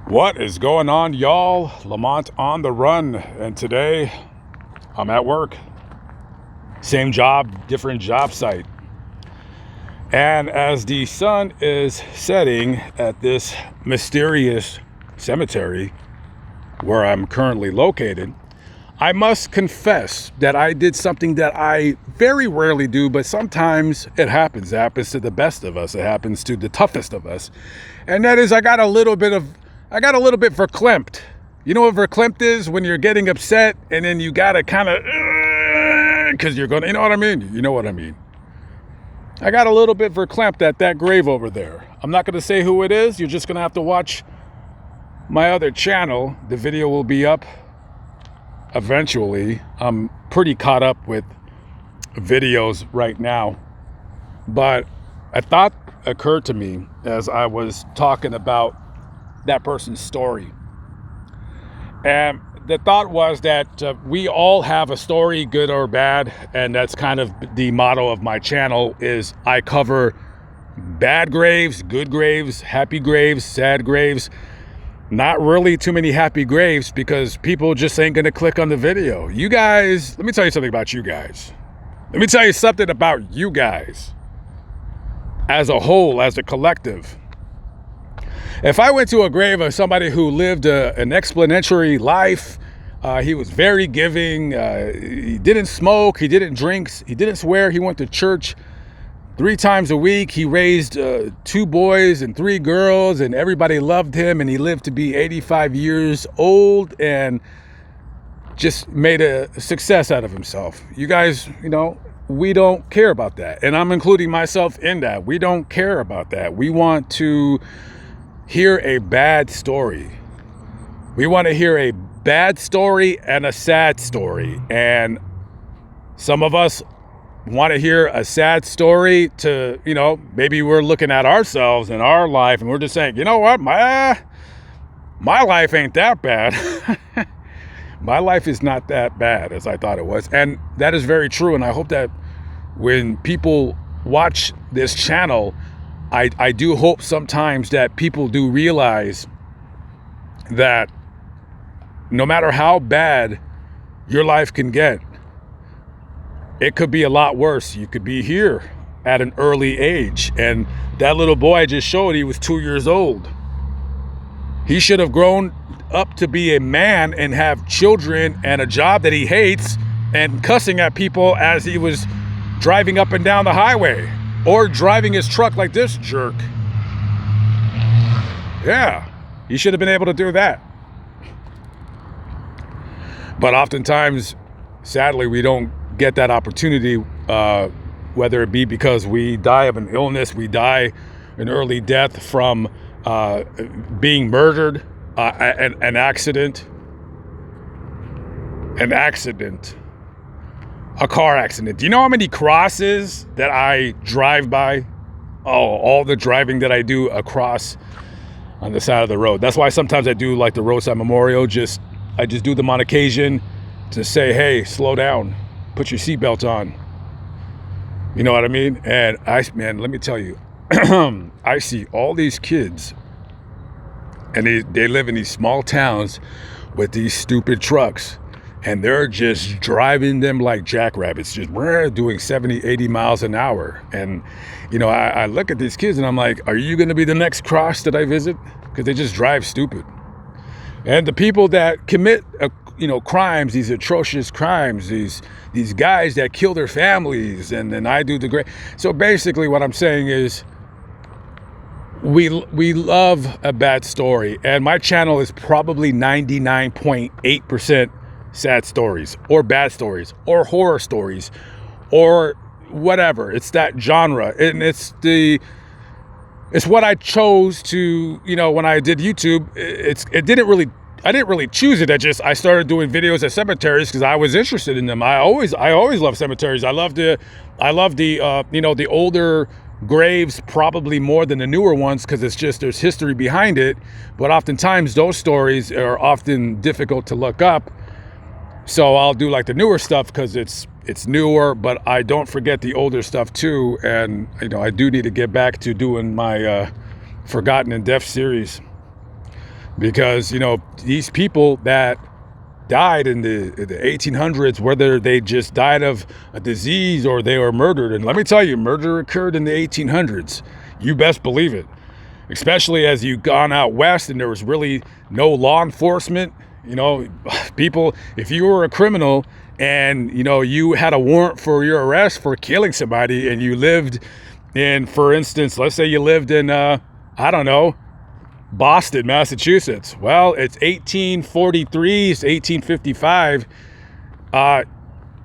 What is going on, y'all? Lamont on the run, and today I'm at work. Same job, different job site. And as the sun is setting at this mysterious cemetery where I'm currently located, I must confess that I did something that I very rarely do, but sometimes it happens. It happens to the best of us. It happens to the toughest of us. And that is I got a little bit verklempt. You know what verklempt is? When you're getting upset and then you gotta kind of, because you're gonna, you know what I mean? You know what I mean. I got a little bit verklempt at that grave over there. I'm not gonna say who it is. You're just gonna have to watch my other channel. The video will be up eventually. I'm pretty caught up with videos right now. But a thought occurred to me as I was talking about that person's story. And the thought was that we all have a story, good or bad, and that's kind of the motto of my channel is I cover bad graves, good graves, happy graves, sad graves. Not really too many happy graves because people just ain't gonna click on the video. You guys, let me tell you something about you guys. Let me tell you something about you guys as a whole, as a collective. If I went to a grave of somebody who lived an explanatory life, he was very giving, he didn't smoke, he didn't drink, he didn't swear, he went to church 3 times a week, he raised 2 boys and 3 girls, and everybody loved him, and he lived to be 85 years old and just made a success out of himself. You guys, you know, we don't care about that. And I'm including myself in that. We don't care about that. We want to hear a bad story. We want to hear a bad story and a sad story. And some of us want to hear a sad story to, you know, maybe we're looking at ourselves and our life and we're just saying, you know what, my life ain't that bad. My life is not that bad as I thought it was. And that is very true. And I hope that when people watch this channel, I do hope sometimes that people do realize that no matter how bad your life can get, it could be a lot worse. You could be here at an early age. And that little boy I just showed, he was 2 years old. He should have grown up to be a man and have children and a job that he hates and cussing at people as he was driving up and down the highway. Or driving his truck like this jerk. Yeah, he should have been able to do that. But oftentimes, sadly, we don't get that opportunity, whether it be because we die of an illness, we die an early death from being murdered, an accident, a car accident. Do you know how many crosses that I drive by? Oh, all the driving that I do across on the side of the road. That's why sometimes I do like the roadside memorial. I just do them on occasion to say, hey, slow down, put your seatbelt on. You know what I mean? And man, let me tell you, I see all these kids and they live in these small towns with these stupid trucks. And they're just driving them like jackrabbits, just doing 70, 80 miles an hour. And, you know, I look at these kids and I'm like, are you going to be the next cross that I visit? Because they just drive stupid. And the people that commit, crimes, these atrocious crimes, these guys that kill their families, and then I do the great. So basically what I'm saying is we love a bad story. And my channel is probably 99.8% sad stories or bad stories or horror stories or whatever. It's that genre, and it's what I chose to, when I did YouTube. I didn't really choose it. I started doing videos at cemeteries because I was interested in them. I always love cemeteries. I love the the older graves probably more than the newer ones because there's history behind it. But oftentimes those stories are often difficult to look up. So I'll do like the newer stuff because it's newer, but I don't forget the older stuff too. And I do need to get back to doing my Forgotten in Deaf series. because, you know, these people that died in the 1800s, whether they just died of a disease or they were murdered. And let me tell you, murder occurred in the 1800s. You best believe it, especially as you gone out west and there was really no law enforcement. You know, people, if you were a criminal and, you know, you had a warrant for your arrest for killing somebody and you lived in, for instance, let's say you lived in, I don't know, Boston, Massachusetts. Well, it's 1843, it's 1855.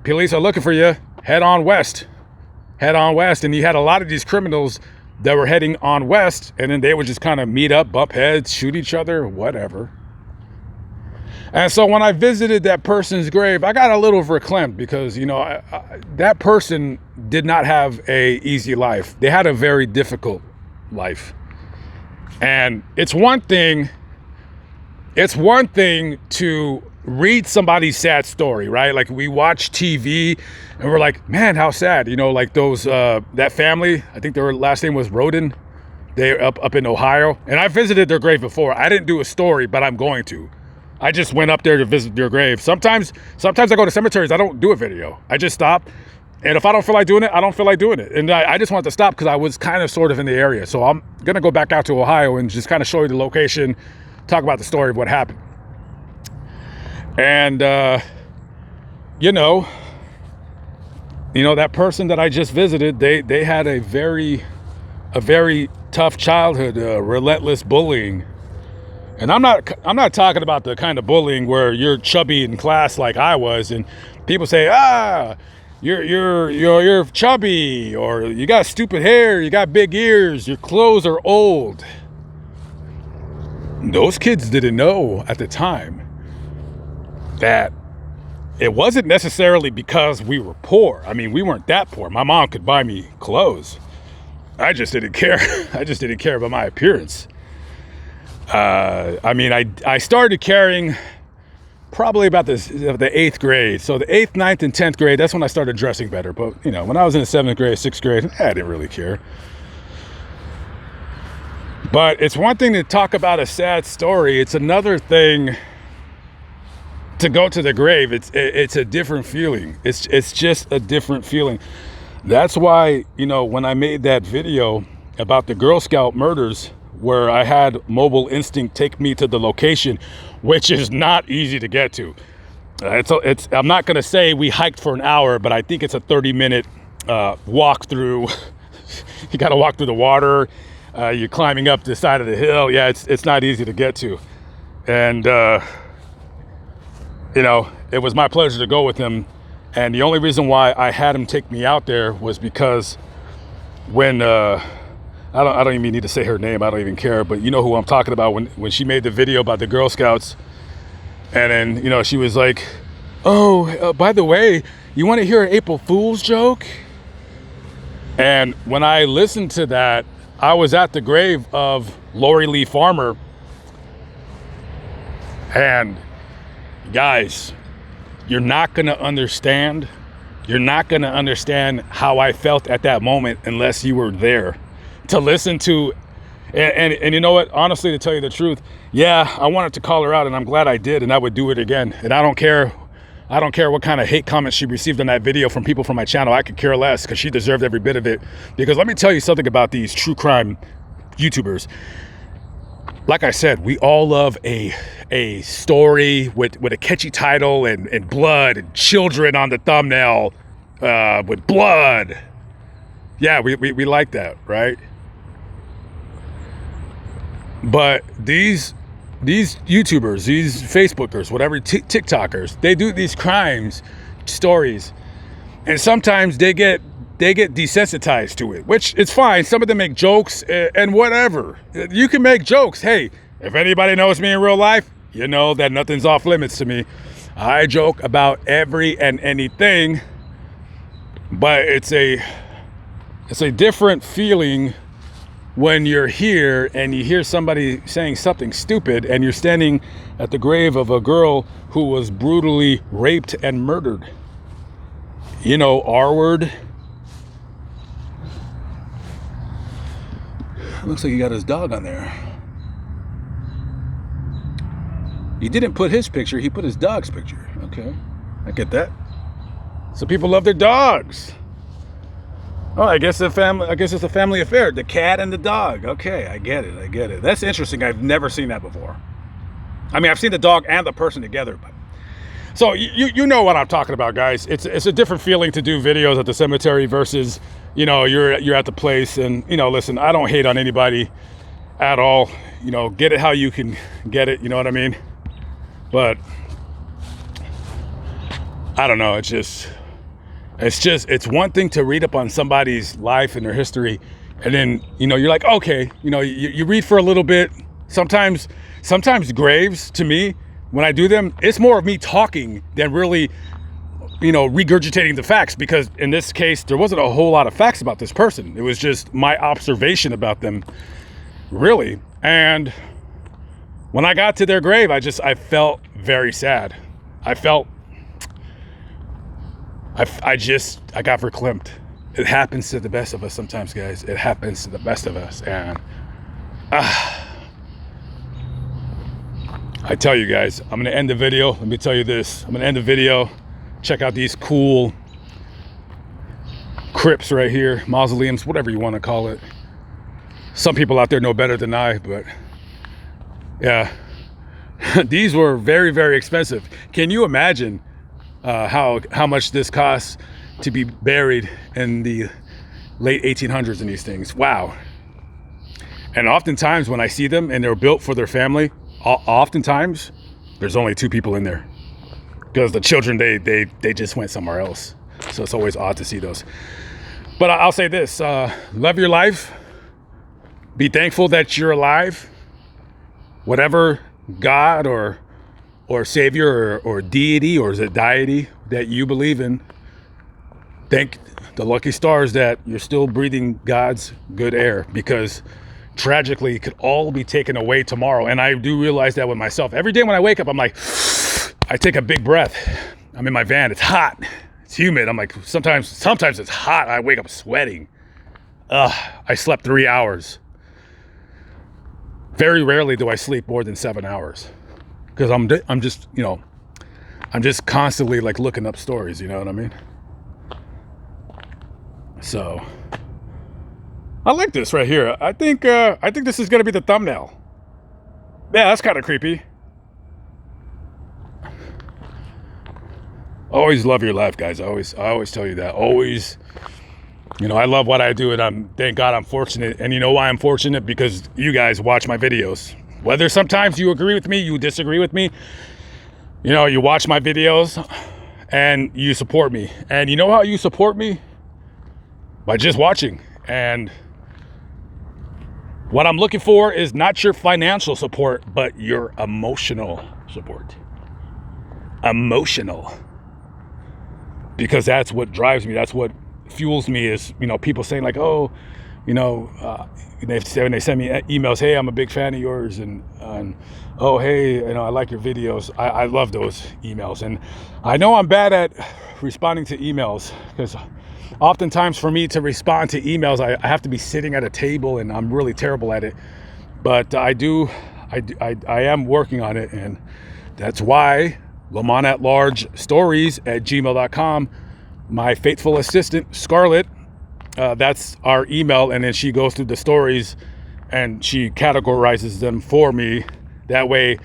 Police are looking for you. Head on west. Head on west. And you had a lot of these criminals that were heading on west, and then they would just kind of meet up, bump heads, shoot each other, whatever. And so when I visited that person's grave, I got a little verklempt because, you know, that person did not have a easy life. They had a very difficult life. And it's one thing to read somebody's sad story, right? Like we watch TV and we're like, man, how sad. You know, like those, that family, I think their last name was Roden. They're up in Ohio. And I visited their grave before. I didn't do a story, but I'm going to. I just went up there to visit their grave. Sometimes I go to cemeteries, I don't do a video. I just stop. And if I don't feel like doing it, I don't feel like doing it. And I just wanted to stop because I was kind of sort of in the area. So I'm going to go back out to Ohio and just kind of show you the location, talk about the story of what happened. And, you know, that person that I just visited, they had a very tough childhood, relentless bullying. And I'm not talking about the kind of bullying where you're chubby in class like I was, and people say, you're chubby, or you got stupid hair, you got big ears, your clothes are old. Those kids didn't know at the time that it wasn't necessarily because we were poor. I mean, we weren't that poor. My mom could buy me clothes. I just didn't care. I just didn't care about my appearance. I mean, I started caring probably about the 8th grade. So the 8th, 9th, and 10th grade, that's when I started dressing better. But, you know, when I was in the 7th grade, 6th grade, I didn't really care. But it's one thing to talk about a sad story. It's another thing to go to the grave. It's a different feeling. It's just a different feeling. That's why, you know, when I made that video about the Girl Scout murders, where I had Mobile Instinct take me to the location, which is not easy to get to. I'm not going to say we hiked for an hour, but I think it's a 30-minute walk through. You got to walk through the water. You're climbing up the side of the hill. Yeah, it's not easy to get to. And, you know, it was my pleasure to go with him. And the only reason why I had him take me out there was because when... I don't even need to say her name. I don't even care. But you know who I'm talking about when she made the video about the Girl Scouts. And then, you know, she was like, oh, by the way, you want to hear an April Fool's joke? And when I listened to that, I was at the grave of Lori Lee Farmer. And guys, you're not going to understand. You're not going to understand how I felt at that moment unless you were there. To listen to, and you know what, honestly, to tell you the truth, yeah, I wanted to call her out, and I'm glad I did, and I would do it again. And I don't care what kind of hate comments she received on that video from people from my channel. I could care less, because she deserved every bit of it. Because let me tell you something about these true crime YouTubers. Like I said, we all love a story with a catchy title and blood and children on the thumbnail with blood. Yeah, we like that, right? But these YouTubers, these Facebookers, whatever, TikTokers, they do these crimes stories, and sometimes they get desensitized to it, which is fine. Some of them make jokes and whatever. You can make jokes. Hey, if anybody knows me in real life, you know that nothing's off limits to me. I joke about every and anything, but it's a different feeling when you're here and you hear somebody saying something stupid and you're standing at the grave of a girl who was brutally raped and murdered. You know, R-word. Looks like he got his dog on there. He didn't put his picture, he put his dog's picture. Okay, I get that. So people love their dogs. Oh, I guess it's a family affair. The cat and the dog. Okay, I get it. That's interesting. I've never seen that before. I mean, I've seen the dog and the person together, but so you know what I'm talking about, guys. It's a different feeling to do videos at the cemetery versus, you know, you're at the place. And, you know, listen, I don't hate on anybody at all. You know, get it how you can get it. You know what I mean? But I don't know. It's one thing to read up on somebody's life and their history, and then, you know, you're like, okay, you know, you read for a little bit. Sometimes graves, to me, when I do them, it's more of me talking than really, you know, regurgitating the facts, because in this case, there wasn't a whole lot of facts about this person. It was just my observation about them, really. And when I got to their grave, I felt very sad. I got verklempt. It happens to the best of us sometimes, guys. It happens to the best of us. And I tell you guys, I'm going to end the video. Let me tell you this. I'm going to end the video. Check out these cool crypts right here, mausoleums, whatever you want to call it. Some people out there know better than I, but yeah, these were very, very expensive. Can you imagine how much this costs to be buried in the late 1800s in these things? Wow. And oftentimes when I see them and they're built for their family, oftentimes there's only 2 people in there, because the children, they just went somewhere else. So it's always odd to see those. But I'll say this, love your life. Be thankful that you're alive. Whatever God or Savior or deity, or is it deity, that you believe in, thank the lucky stars that you're still breathing God's good air, because tragically it could all be taken away tomorrow. And I do realize that with myself. Every day when I wake up, I'm like, I take a big breath. I'm in my van, it's hot, it's humid. I'm like, sometimes it's hot. I wake up sweating. I slept 3 hours. Very rarely do I sleep more than 7 hours, because I'm just, you know, I'm just constantly like looking up stories, you know what I mean? So I like this right here. I think this is gonna be the thumbnail. Yeah, that's kind of creepy. Always love your life, guys. I always tell you that. Always, you know, I love what I do, and thank God I'm fortunate. And you know why I'm fortunate? Because you guys watch my videos. Whether sometimes you agree with me, you disagree with me, you know, you watch my videos and you support me. And you know how you support me? By just watching. And what I'm looking for is not your financial support, but your emotional support. Emotional. Because that's what drives me. That's what fuels me, is, you know, people saying like, oh, you know, they send me emails, hey, I'm a big fan of yours, and oh, hey, you know, I like your videos. I love those emails. And I know I'm bad at responding to emails, because oftentimes for me to respond to emails, I have to be sitting at a table, and I'm really terrible at it. But I am working on it, and that's why Lamont at large stories at gmail.com, my faithful assistant Scarlett, that's our email, and then she goes through the stories and she categorizes them for me. That way,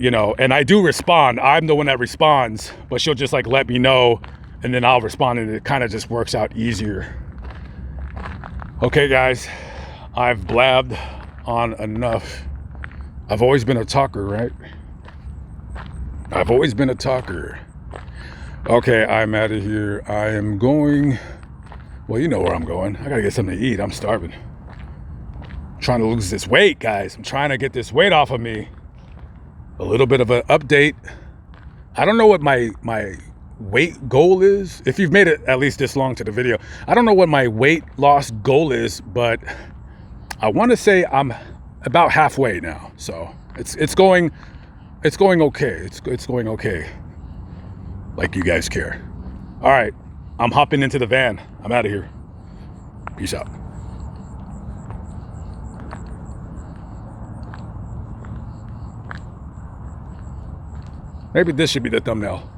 you know, and I do respond. I'm the one that responds, but she'll just like let me know, and then I'll respond, and it kind of just works out easier. Okay, guys, I've blabbed on enough. I've always been a talker, right? I've always been a talker. Okay, I'm out of here. I am going, well, you know where I'm going. I gotta get something to eat. I'm starving. I'm trying to lose this weight, guys. I'm trying to get this weight off of me. A little bit of an update. I don't know what my weight goal is. If you've made it at least this long to the video, I don't know what my weight loss goal is, but I want to say I'm about halfway now. So it's going okay. It's going okay. Like you guys care. All right, I'm hopping into the van. I'm out of here. Peace out. Maybe this should be the thumbnail.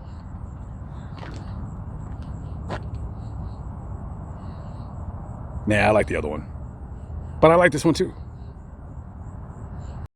Nah, I like the other one. But I like this one too.